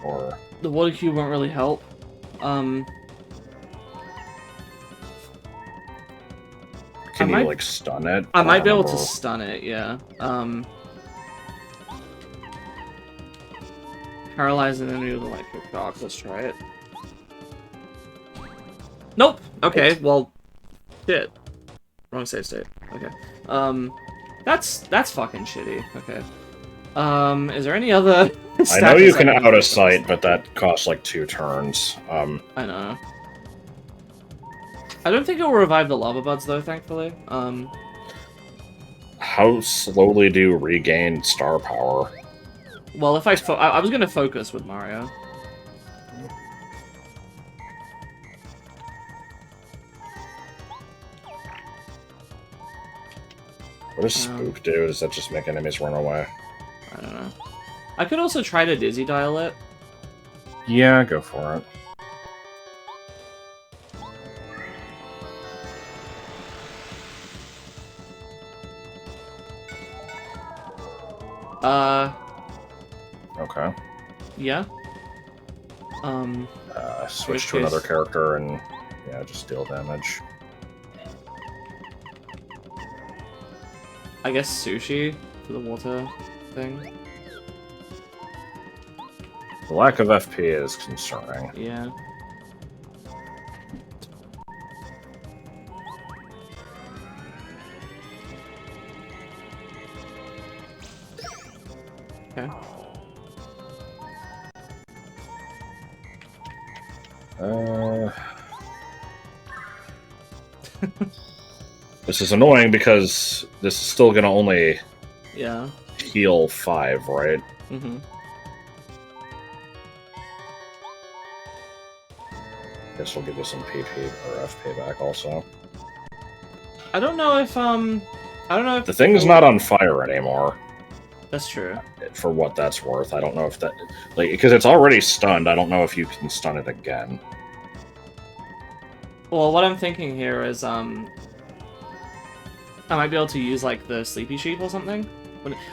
Or... The water cube won't really help. Can you, like, stun it? I might be able to stun it, yeah. Paralyze an enemy with electric shock. Let's try it. Nope! Okay, well... Shit. Wrong save state. Okay. That's fucking shitty. Okay. Is there any other... I know you can out of sight, but that costs like 2 turns. I know. I don't think it will revive the lava buds, though, thankfully. How slowly do you regain star power? Well, if I was gonna focus with Mario. What does Spook do? Does that just make enemies run away? I don't know. I could also try to Dizzy Dial it. Yeah, go for it. Okay. Yeah. Switch to another character and, yeah, just deal damage. I guess Sushi for the water thing. The lack of FP is concerning. Yeah. Okay. This is annoying because this is still gonna only Yeah. heal 5, right? Mm-hmm. Guess we'll give you some PP or FP back also. I don't know if The thing's not on fire anymore. That's true. For what that's worth, I don't know if that... Like, because it's already stunned, I don't know if you can stun it again. Well, what I'm thinking here is, I might be able to use, like, the Sleepy Sheep or something.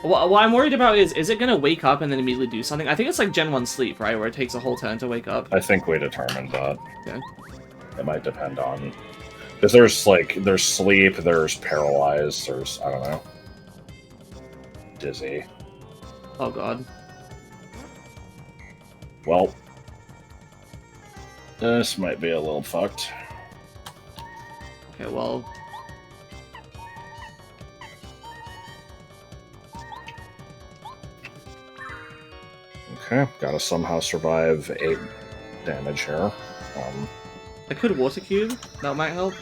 What I'm worried about is it gonna wake up and then immediately do something? I think it's like Gen 1 Sleep, right? Where it takes a whole turn to wake up. I think we determined that. Okay. It might depend on... Because there's, like, there's sleep, there's paralyzed, there's, I don't know... Dizzy. Oh god. Well... This might be a little fucked. Okay, well... Okay, gotta somehow survive 8 damage here. I could Water Cube. That might help.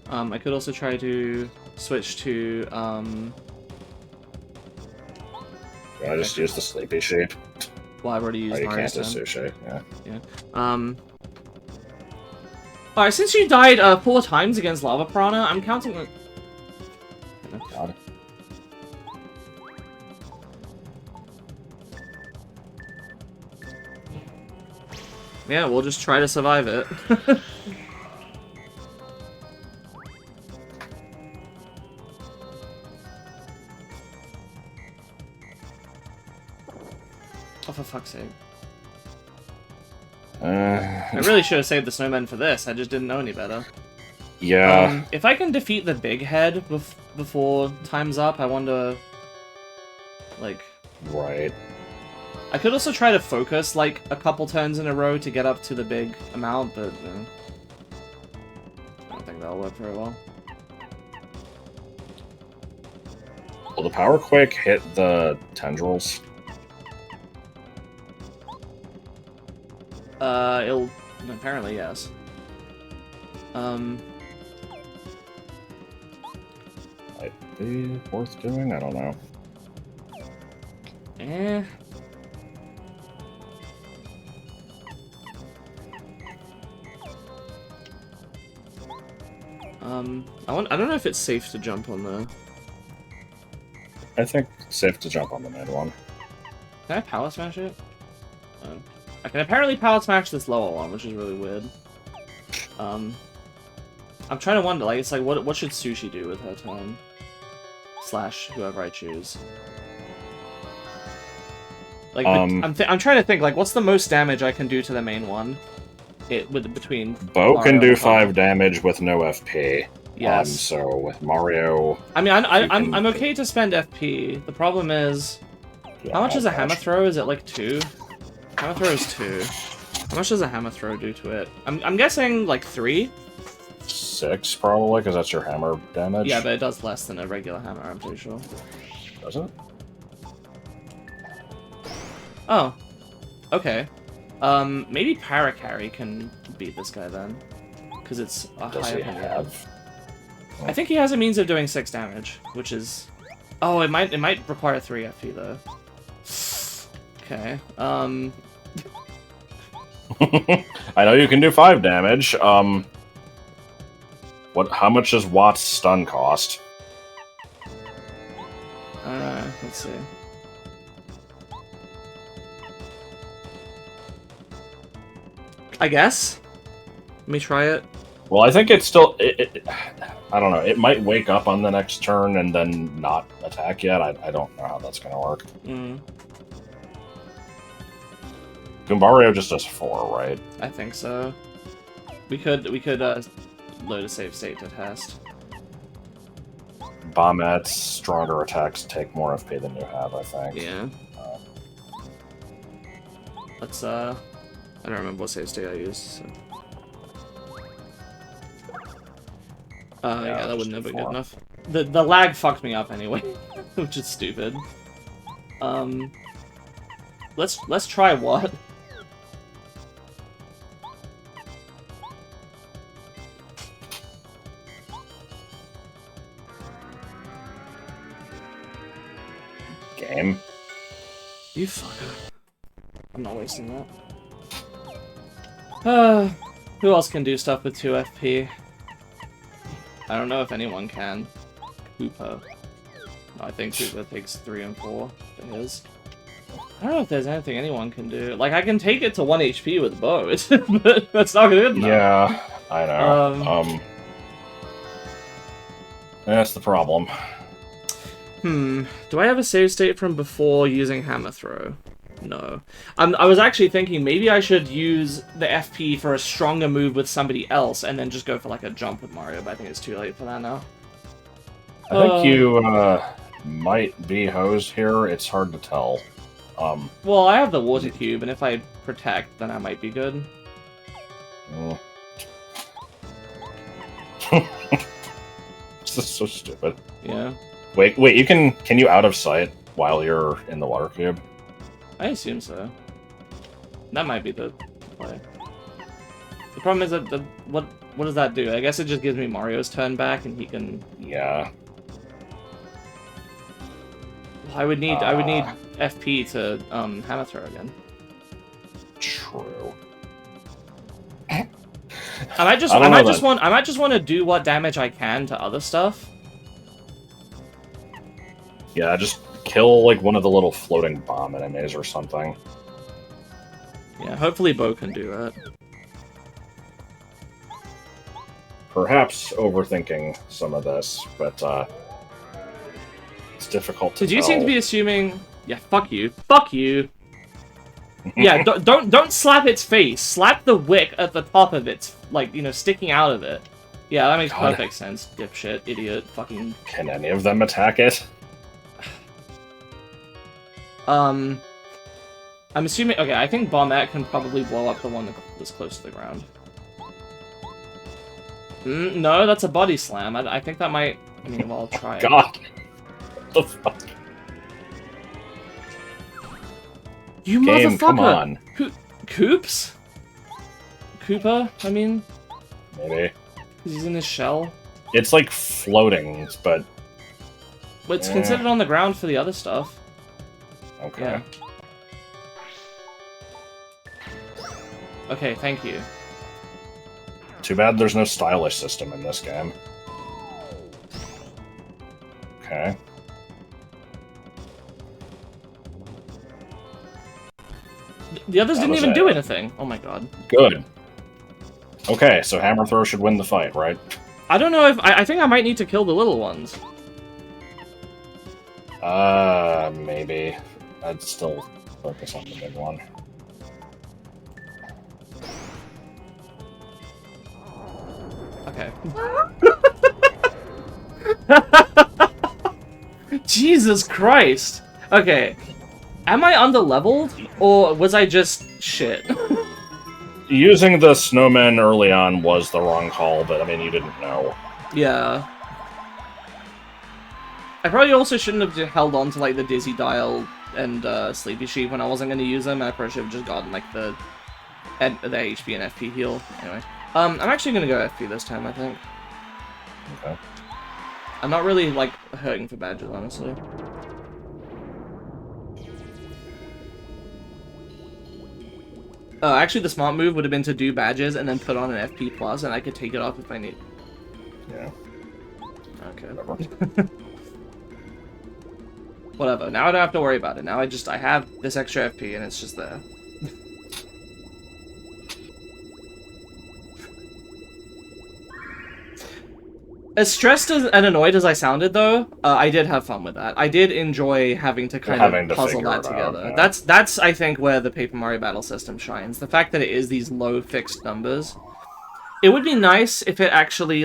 I could also try to switch to, I just use the Sleepy Sheep. well, I've already used Oh, you Mario's can't do turn. Sushi, yeah. Alright, since you died 4 times against Lava Piranha, I'm counting the... God. Yeah, we'll just try to survive it. Oh, for fuck's sake. I really should have saved the snowman for this, I just didn't know any better. Yeah. If I can defeat the big head before time's up, I wonder... Like... Right. I could also try to focus, like, a couple turns in a row to get up to the big amount, but... I don't think that'll work very well. Will the Power Quake hit the tendrils? It'll... Apparently, yes. Might be worth doing? I don't know. Eh... I don't know if it's safe to jump on the... I think it's safe to jump on the mid one. Can I power smash it? I can apparently power smash this lower one, which is really weird. I'm trying to wonder, like, it's like, what should Sushi do with her turn? Slash whoever I choose. Like, I'm trying to think, like, what's the most damage I can do to the main one? Between Bo Mario can do and 5 damage with no FP. Yes. So with Mario... I mean, I'm okay to spend FP. The problem is... Yeah, how much is a hammer much. throw? Is it like 2? Hammer throw is 2. How much does a hammer throw do to it? I'm guessing like 3? 6 probably, because that's your hammer damage. Yeah, but it does less than a regular hammer, I'm pretty sure. Does it? Oh. Okay. Maybe Paracarry can beat this guy then. Because it's a Does higher he hammer. have... I think he has a means of doing 6 damage, which is... Oh, it might require 3 FP though. Okay, I know you can do 5 damage. How much does Watt's stun cost? let's see. I guess? Let me try it. Well, I think it's still... I don't know. It might wake up on the next turn and then not attack yet. I don't know how that's going to work. Goombario just does 4, right? I think so. We could load a save state to test. Bombettes, stronger attacks take more FP than you have, I think. Yeah. Let's, I don't remember what save state I used, so... yeah, that wouldn't have been good enough. The lag fucked me up anyway, which is stupid. Let's try what? You fucker. I'm not wasting that. Who else can do stuff with 2 FP? I don't know if anyone can. Cooper. No, I think Cooper takes 3 and 4 for his. I don't know if there's anything anyone can do. Like, I can take it to 1 HP with bow, but that's not good enough. Yeah, I know. That's the problem. Do I have a save state from before using Hammer Throw? No. I was actually thinking maybe I should use the FP for a stronger move with somebody else and then just go for like a jump with Mario, but I think it's too late for that now. I think you might be hosed here. It's hard to tell. Well, I have the water cube, and if I protect, then I might be good. This is so stupid. Yeah. Wait, can you out of sight while you're in the water cube? I assume so. That might be the play. The problem is that what does that do? I guess it just gives me Mario's turn back, and he can. Yeah. I would need FP to Hammer Throw again. True. I might just want to do what damage I can to other stuff. Yeah, just kill like one of the little floating bomb enemies or something. Yeah, hopefully Bo can do that. Perhaps overthinking some of this, but it's difficult to Did you tell. seem to be assuming? Yeah, fuck you. Fuck you. Yeah, don't slap its face. Slap the wick at the top of its, like, you know, sticking out of it. Yeah, that makes perfect sense. Dipshit, idiot, fucking. Can any of them attack it? I'm assuming. Okay, I think Bombette can probably blow up the one that's close to the ground. No, that's a body slam. I think that might. I mean, well, I'll try it. God. What the fuck? You Game, motherfucker! come on. Coops? Cooper, I mean? Maybe. Because he's in his shell. It's like floating, but... It's considered on the ground for the other stuff. Okay. Yeah. Okay, thank you. Too bad there's no stylish system in this game. Okay. The others didn't was even it. do anything. Oh my god. Good. Okay, so Hammer Throw should win the fight, right? I don't know if... I think I might need to kill the little ones. Maybe. I'd still focus on the big one. Okay. Jesus Christ! Okay. Am I underleveled? Or was I just shit? Using the snowman early on was the wrong call, but I mean, you didn't know. Yeah. I probably also shouldn't have held on to like the Dizzy Dial and Sleepy Sheep when I wasn't going to use them. I probably should have just gotten like the HP and FP heal. Anyway. I'm actually going to go FP this time, I think. Okay. I'm not really like hurting for badges, honestly. Actually, the smart move would have been to do badges and then put on an FP plus, and I could take it off if I need. Yeah. Okay. Whatever. Whatever. Now I don't have to worry about it. Now I have this extra FP, and it's just there. As stressed and annoyed as I sounded, though, I did have fun with that. I did enjoy having to kind of puzzle that together. Out, yeah. That's I think where the Paper Mario battle system shines. The fact that it is these low fixed numbers. It would be nice if it actually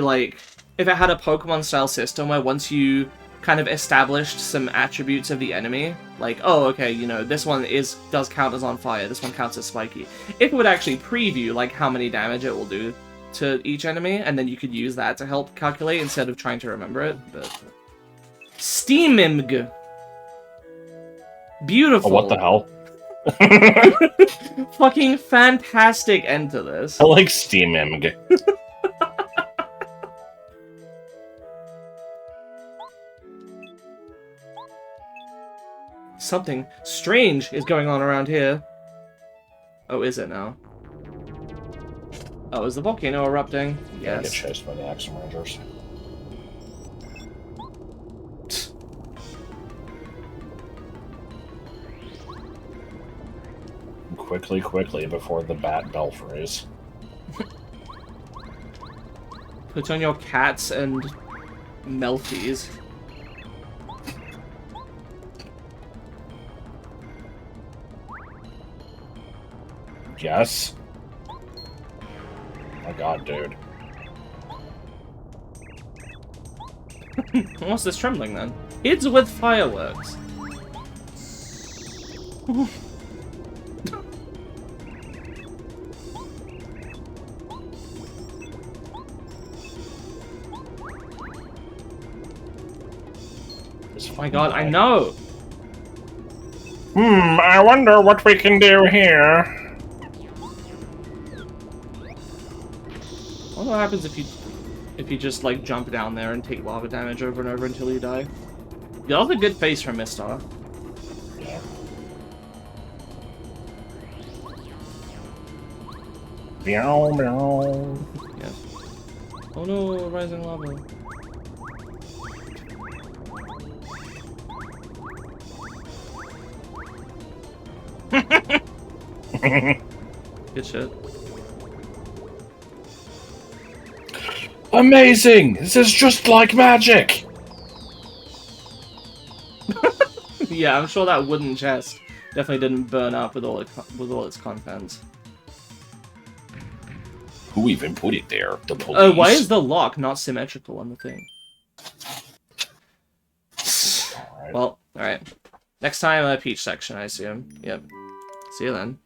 if it had a Pokemon style system where once you kind of established some attributes of the enemy, like, oh, okay, you know, this one does count as on fire, this one counts as spiky. If it would actually preview like how many damage it will do to each enemy, and then you could use that to help calculate instead of trying to remember it, but... steamimg! Beautiful! Oh, what the hell? Fucking fantastic end to this. I like steamimg. Something strange is going on around here. Oh, is it now? Oh, is the volcano erupting? Yeah, get Yes. chased by the Axum Rangers. Quickly, quickly, before the bat belfries. Put on your cats and melties. Yes? My god, dude. What's this trembling then? Kids with fireworks. Oh my god, I know! I wonder what we can do here. I wonder what happens if you just like jump down there and take lava damage over and over until you die. You have a good face from Misstar. Yeah. Meow, meow. Yeah. Oh no, rising lava. Good shit. Amazing! This is just like magic! Yeah, I'm sure that wooden chest definitely didn't burn up with all its contents. Who even put it there? The police? Oh, why is the lock not symmetrical on the thing? Alright. Well, alright. Next time, Peach section, I assume. Yep. See you then.